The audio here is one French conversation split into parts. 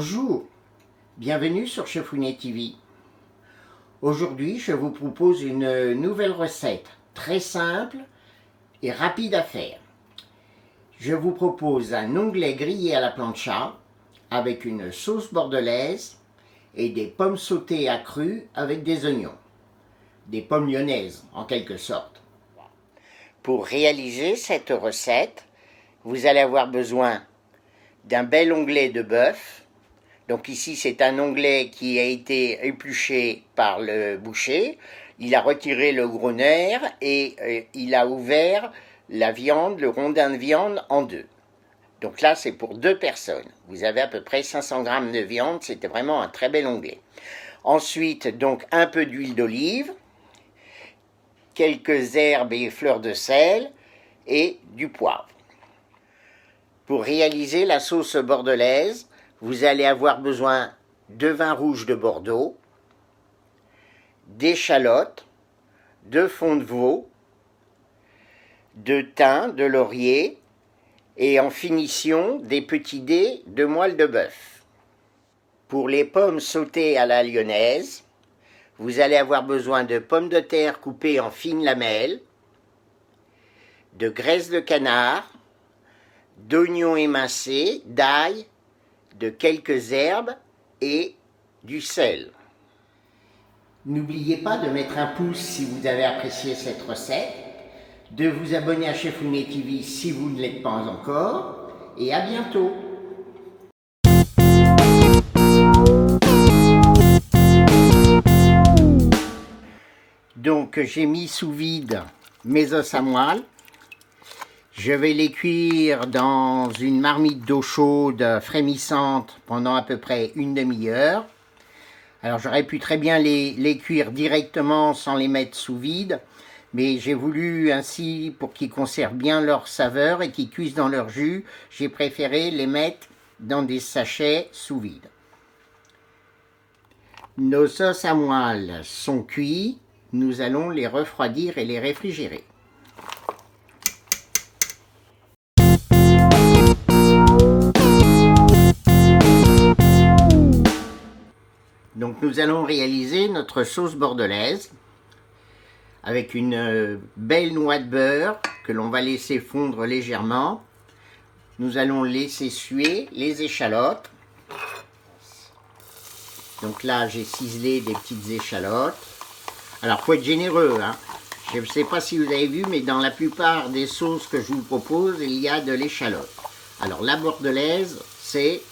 Bonjour, bienvenue sur Chefounet TV. Aujourd'hui, je vous propose une nouvelle recette très simple et rapide à faire. Je vous propose un onglet grillé à la plancha avec une sauce bordelaise et des pommes sautées à cru avec des oignons. Des pommes lyonnaises en quelque sorte. Pour réaliser cette recette, vous allez avoir besoin d'un bel onglet de bœuf. Donc ici, c'est un onglet qui a été épluché par le boucher. Il a retiré le gros nerf et il a ouvert la viande, le rondin de viande en deux. Donc là, c'est pour 2 personnes. Vous avez à peu près 500 grammes de viande. C'était vraiment un très bel onglet. Ensuite, donc un peu d'huile d'olive, quelques herbes et fleurs de sel et du poivre. Pour réaliser la sauce bordelaise, vous allez avoir besoin de vin rouge de Bordeaux, d'échalotes, de fond de veau, de thym, de laurier et en finition des petits dés de moelle de bœuf. Pour les pommes sautées à la lyonnaise, vous allez avoir besoin de pommes de terre coupées en fines lamelles, de graisse de canard, d'oignons émincés, d'ail, de quelques herbes et du sel. N'oubliez pas de mettre un pouce si vous avez apprécié cette recette, de vous abonner à Chefounet TV si vous ne l'êtes pas encore, et à bientôt. Donc j'ai mis sous vide mes os à moelle. Je vais les cuire dans une marmite d'eau chaude frémissante pendant à peu près une demi-heure. Alors j'aurais pu très bien les cuire directement sans les mettre sous vide, mais j'ai voulu ainsi, pour qu'ils conservent bien leur saveur et qu'ils cuisent dans leur jus, j'ai préféré les mettre dans des sachets sous vide. Nos os à moelle sont cuits, nous allons les refroidir et les réfrigérer. Donc nous allons réaliser notre sauce bordelaise avec une belle noix de beurre que l'on va laisser fondre légèrement. Nous allons laisser suer les échalotes. Donc là j'ai ciselé des petites échalotes. Alors il faut être généreux, hein. Je ne sais pas si vous avez vu, mais dans la plupart des sauces que je vous propose, il y a de l'échalote. Alors la bordelaise, c'est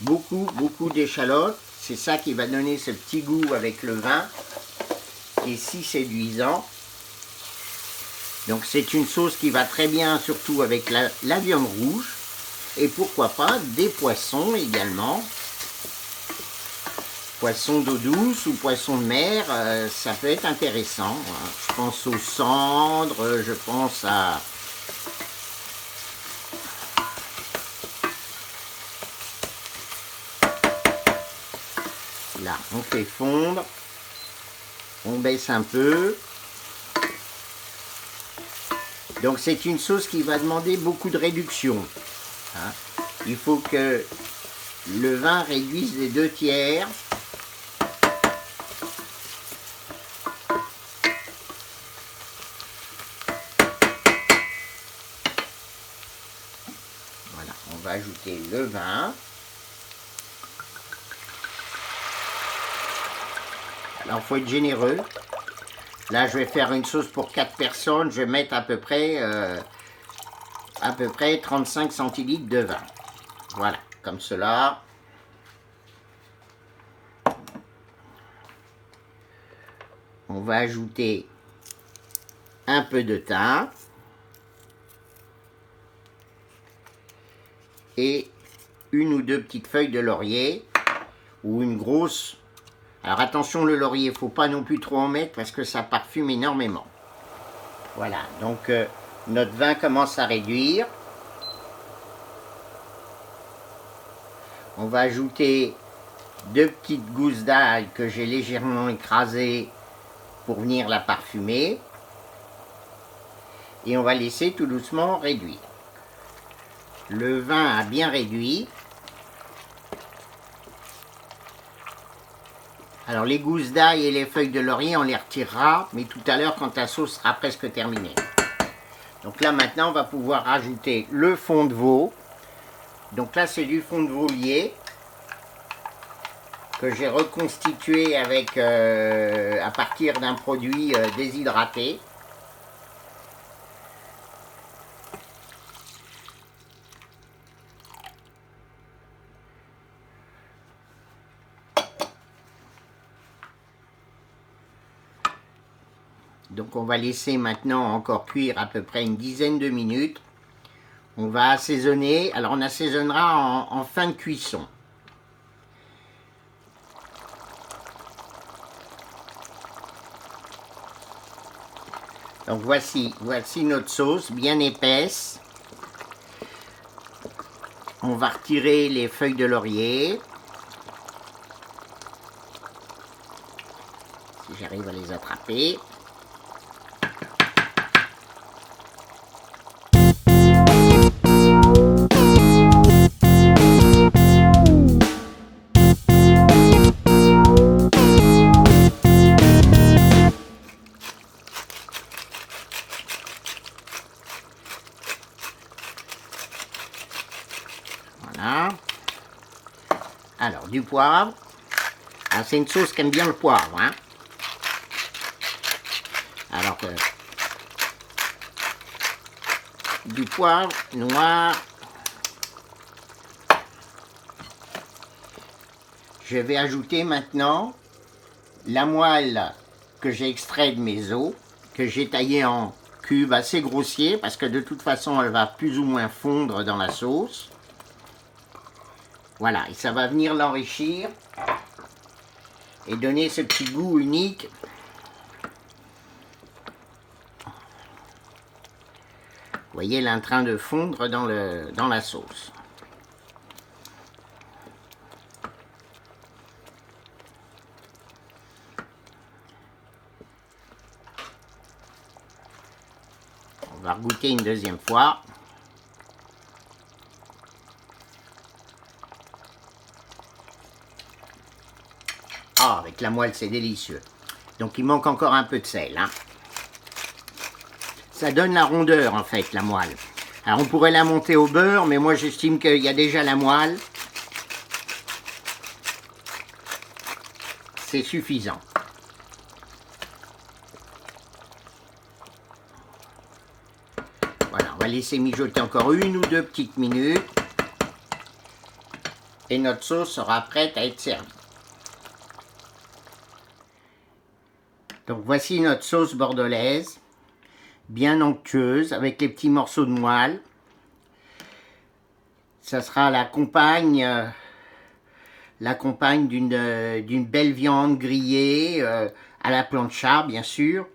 beaucoup d'échalotes. C'est ça qui va donner ce petit goût avec le vin, qui est si séduisant. Donc c'est une sauce qui va très bien, surtout avec la viande rouge. Et pourquoi pas des poissons également. Poissons d'eau douce ou poissons de mer, ça peut être intéressant. Je pense aux cendres, je pense à... Là, on fait fondre, on baisse un peu. Donc c'est une sauce qui va demander beaucoup de réduction. Hein. Il faut que le vin réduise les 2/3. Voilà, on va ajouter le vin. Alors, il faut être généreux. Là, je vais faire une sauce pour 4 personnes. Je vais mettre à peu près 35 centilitres de vin. Voilà, comme cela. On va ajouter un peu de thym. Et une ou deux petites feuilles de laurier. Ou une grosse... Alors attention, le laurier, il ne faut pas non plus trop en mettre parce que ça parfume énormément. Voilà, donc notre vin commence à réduire. On va ajouter 2 petites gousses d'ail que j'ai légèrement écrasées pour venir la parfumer. Et on va laisser tout doucement réduire. Le vin a bien réduit. Alors les gousses d'ail et les feuilles de laurier, on les retirera, mais tout à l'heure quand la sauce sera presque terminée. Donc là maintenant, on va pouvoir rajouter le fond de veau. Donc là, c'est du fond de veau lié que j'ai reconstitué avec, à partir d'un produit déshydraté. Donc on va laisser maintenant encore cuire à peu près une dizaine de minutes. On va assaisonner. Alors on assaisonnera en fin de cuisson. Donc voici notre sauce bien épaisse. On va retirer les feuilles de laurier. Si j'arrive à les attraper. Voilà. Alors, du poivre. C'est une sauce qui aime bien le poivre. Hein. Alors, du poivre noir. Je vais ajouter maintenant la moelle que j'ai extraite de mes os, que j'ai taillée en cubes assez grossiers, parce que de toute façon, elle va plus ou moins fondre dans la sauce. Voilà, et ça va venir l'enrichir et donner ce petit goût unique. Vous voyez, elle est en train de fondre dans la sauce. On va regoûter une deuxième fois. Ah, avec la moelle, c'est délicieux. Donc, il manque encore un peu de sel. Hein. Ça donne la rondeur, en fait, la moelle. Alors, on pourrait la monter au beurre, mais moi, j'estime qu'il y a déjà la moelle. C'est suffisant. Voilà, on va laisser mijoter encore une ou deux petites minutes. Et notre sauce sera prête à être servie. Donc voici notre sauce bordelaise, bien onctueuse, avec les petits morceaux de moelle. Ça sera la compagne d'une belle viande grillée à la plancha, bien sûr.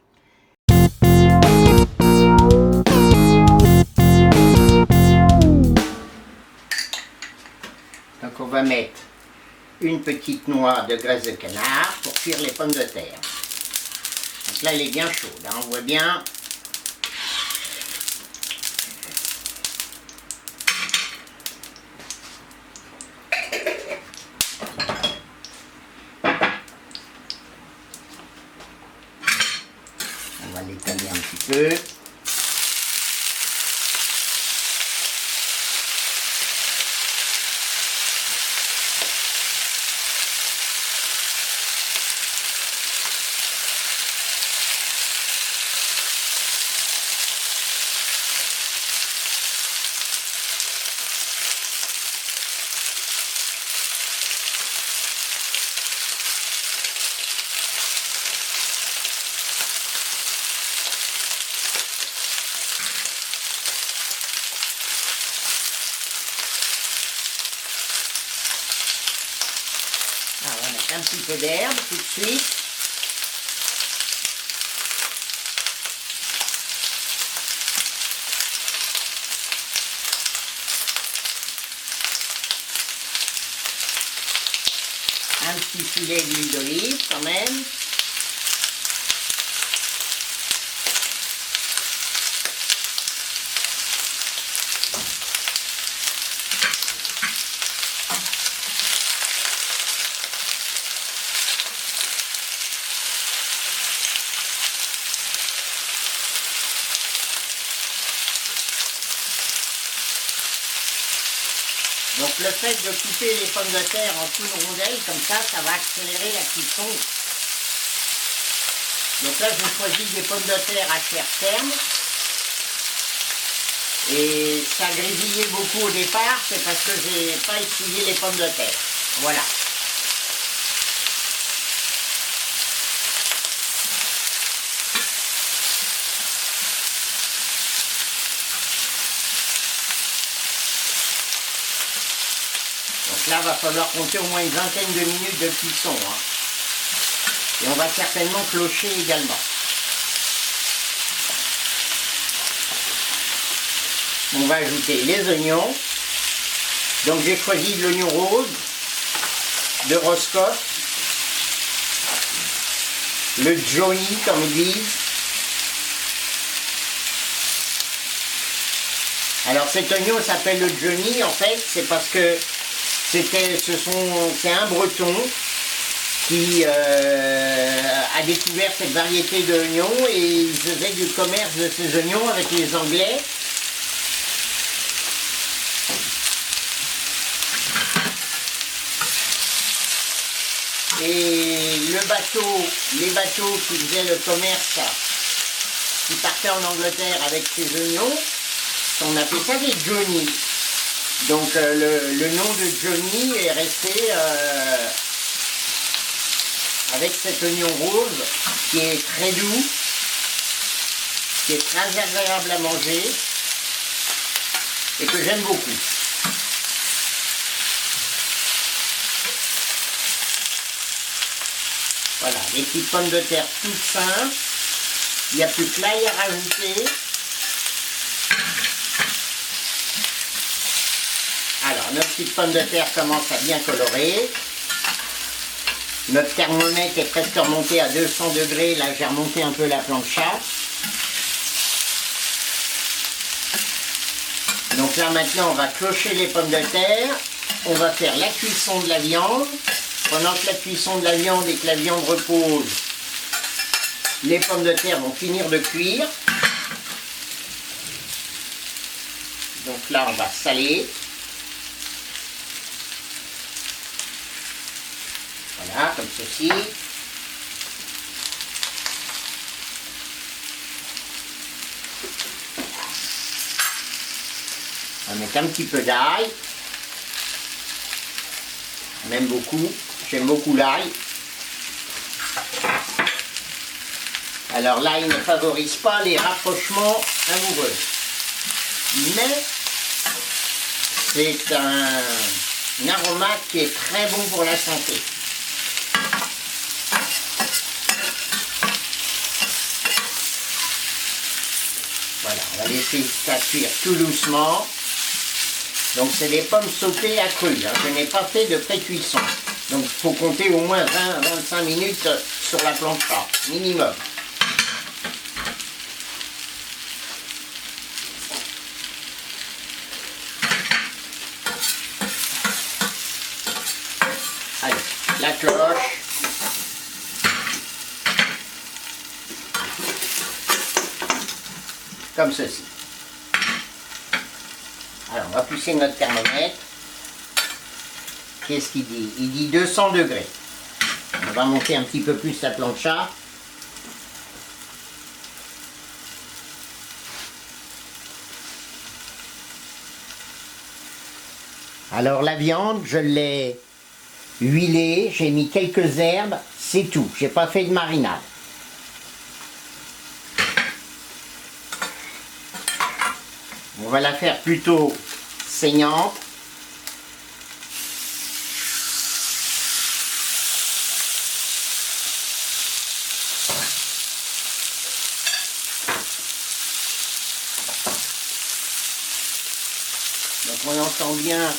Donc on va mettre une petite noix de graisse de canard pour cuire les pommes de terre. Donc là, elle est bien chaude, hein, on voit bien. On va l'étaler un petit peu. Ah, on va mettre un petit peu d'herbe tout de suite. Un petit filet d'huile d'olive quand même. Donc le fait de couper les pommes de terre en fines rondelles, comme ça va accélérer la cuisson. Donc là, j'ai choisi des pommes de terre à chair ferme. Et ça grésillait beaucoup au départ, c'est parce que j'ai pas essuyé les pommes de terre. Voilà. Donc là, il va falloir compter au moins une vingtaine de minutes de cuisson. Et on va certainement clocher également. On va ajouter les oignons. Donc j'ai choisi de l'oignon rose, de Roscoff, le Johnny comme ils disent. Alors cet oignon s'appelle le Johnny en fait, c'est parce que c'est un Breton qui a découvert cette variété d'oignons et il faisait du commerce de ces oignons avec les Anglais. Et les bateaux qui faisaient le commerce, qui partaient en Angleterre avec ces oignons, on appelait ça des Johnny. Donc le nom de Johnny est resté avec cet oignon rose qui est très doux, qui est très agréable à manger et que j'aime beaucoup. Voilà, les petites pommes de terre toutes simples. Il n'y a plus que l'ail à rajouter. Alors, nos petites pommes de terre commencent à bien colorer. Notre thermomètre est presque remonté à 200 degrés. Là, j'ai remonté un peu la plancha. Donc là, maintenant, on va clocher les pommes de terre. On va faire la cuisson de la viande. Pendant que la cuisson de la viande et que la viande repose, les pommes de terre vont finir de cuire. Donc là, on va saler. Voilà, comme ceci. On va mettre un petit peu d'ail. Même beaucoup. J'aime beaucoup l'ail. Alors l'ail ne favorise pas les rapprochements amoureux. Mais c'est un aromate qui est très bon pour la santé. Voilà, on va laisser ça cuire tout doucement. Donc c'est des pommes sautées à cru, hein. Je n'ai pas fait de pré-cuisson. Donc il faut compter au moins 20-25 minutes sur la plancha, minimum. Allez, la cloche. Comme ceci. Alors on va pousser notre thermomètre. Qu'est-ce qu'il dit? Il dit 200 degrés. On va monter un petit peu plus la plancha. Alors la viande, je l'ai huilée, j'ai mis quelques herbes, c'est tout. J'ai pas fait de marinade. On va la faire plutôt saignante. Donc on entend bien,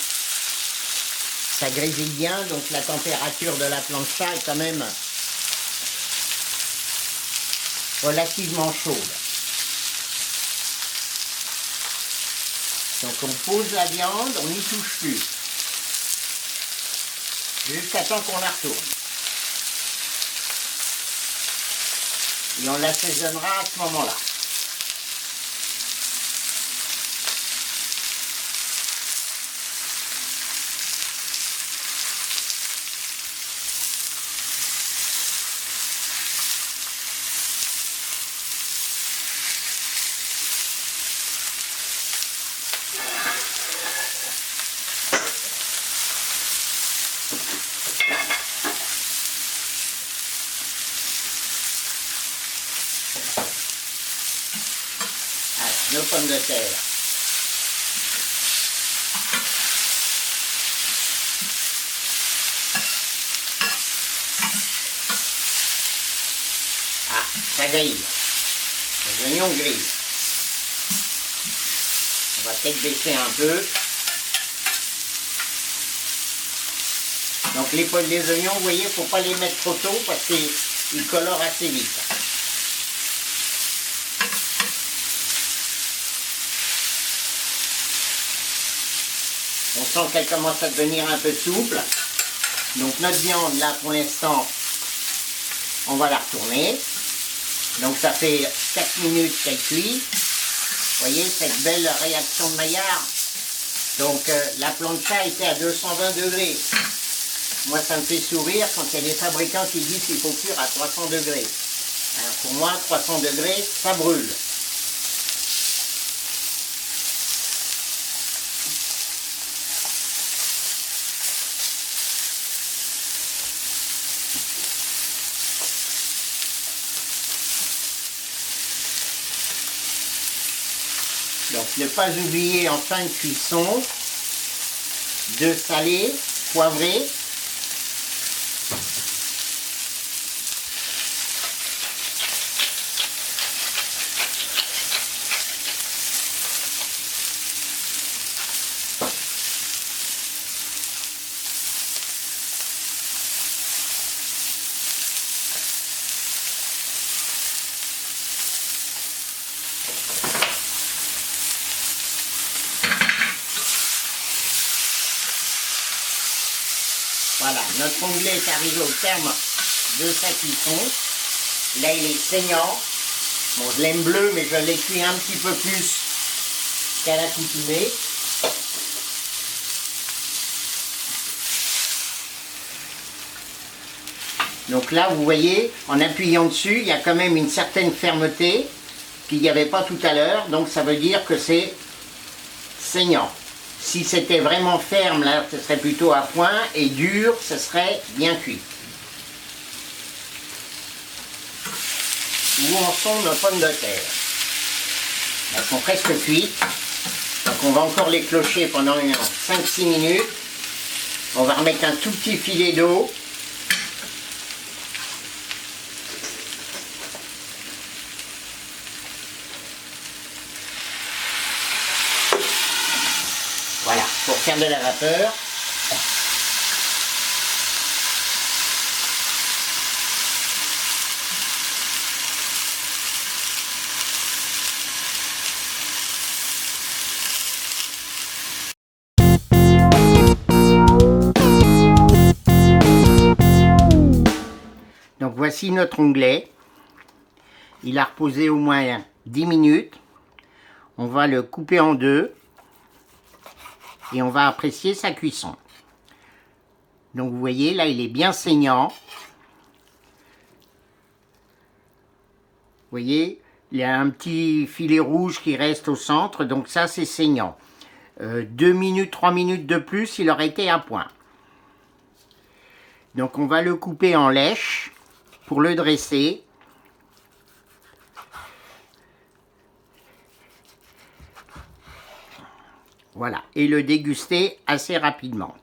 ça grésille bien, donc la température de la plancha est quand même relativement chaude. Donc on pose la viande, on n'y touche plus, jusqu'à temps qu'on la retourne. Et on l'assaisonnera à ce moment-là. pommes de terre. Ah, ça grille. Les oignons grillent. On va peut-être baisser un peu. Donc les oignons, vous voyez, il ne faut pas les mettre trop tôt parce qu'ils colorent assez vite. On sent qu'elle commence à devenir un peu souple. Donc notre viande, là, pour l'instant, on va la retourner. Donc ça fait 4 minutes qu'elle cuit. Vous voyez cette belle réaction de Maillard. Donc la plancha était à 220 degrés. Moi ça me fait sourire quand il y a des fabricants qui disent qu'il faut cuire à 300 degrés. Alors, pour moi 300 degrés ça brûle. Donc ne pas oublier en fin de cuisson de saler, poivrer. Voilà, notre onglet est arrivé au terme de sa cuisson. Là, il est saignant. Bon, je l'aime bleu, mais je l'ai cuit un petit peu plus qu'à l'accoutumée. Donc là, vous voyez, en appuyant dessus, il y a quand même une certaine fermeté qu'il n'y avait pas tout à l'heure. Donc ça veut dire que c'est saignant. Si c'était vraiment ferme, là, ce serait plutôt à point, et dur, ce serait bien cuit. Où en sont nos pommes de terre? Elles sont presque cuites. Donc on va encore les clocher pendant 5-6 minutes. On va remettre un tout petit filet d'eau. Voilà, pour faire de la vapeur. Donc voici notre onglet. Il a reposé au moins 10 minutes. On va le couper en deux. Et on va apprécier sa cuisson. Donc vous voyez, là il est bien saignant. Vous voyez, il y a un petit filet rouge qui reste au centre, donc ça c'est saignant. 2 minutes, 3 minutes de plus, il aurait été à point. Donc on va le couper en lèche pour le dresser. Voilà, et le déguster assez rapidement.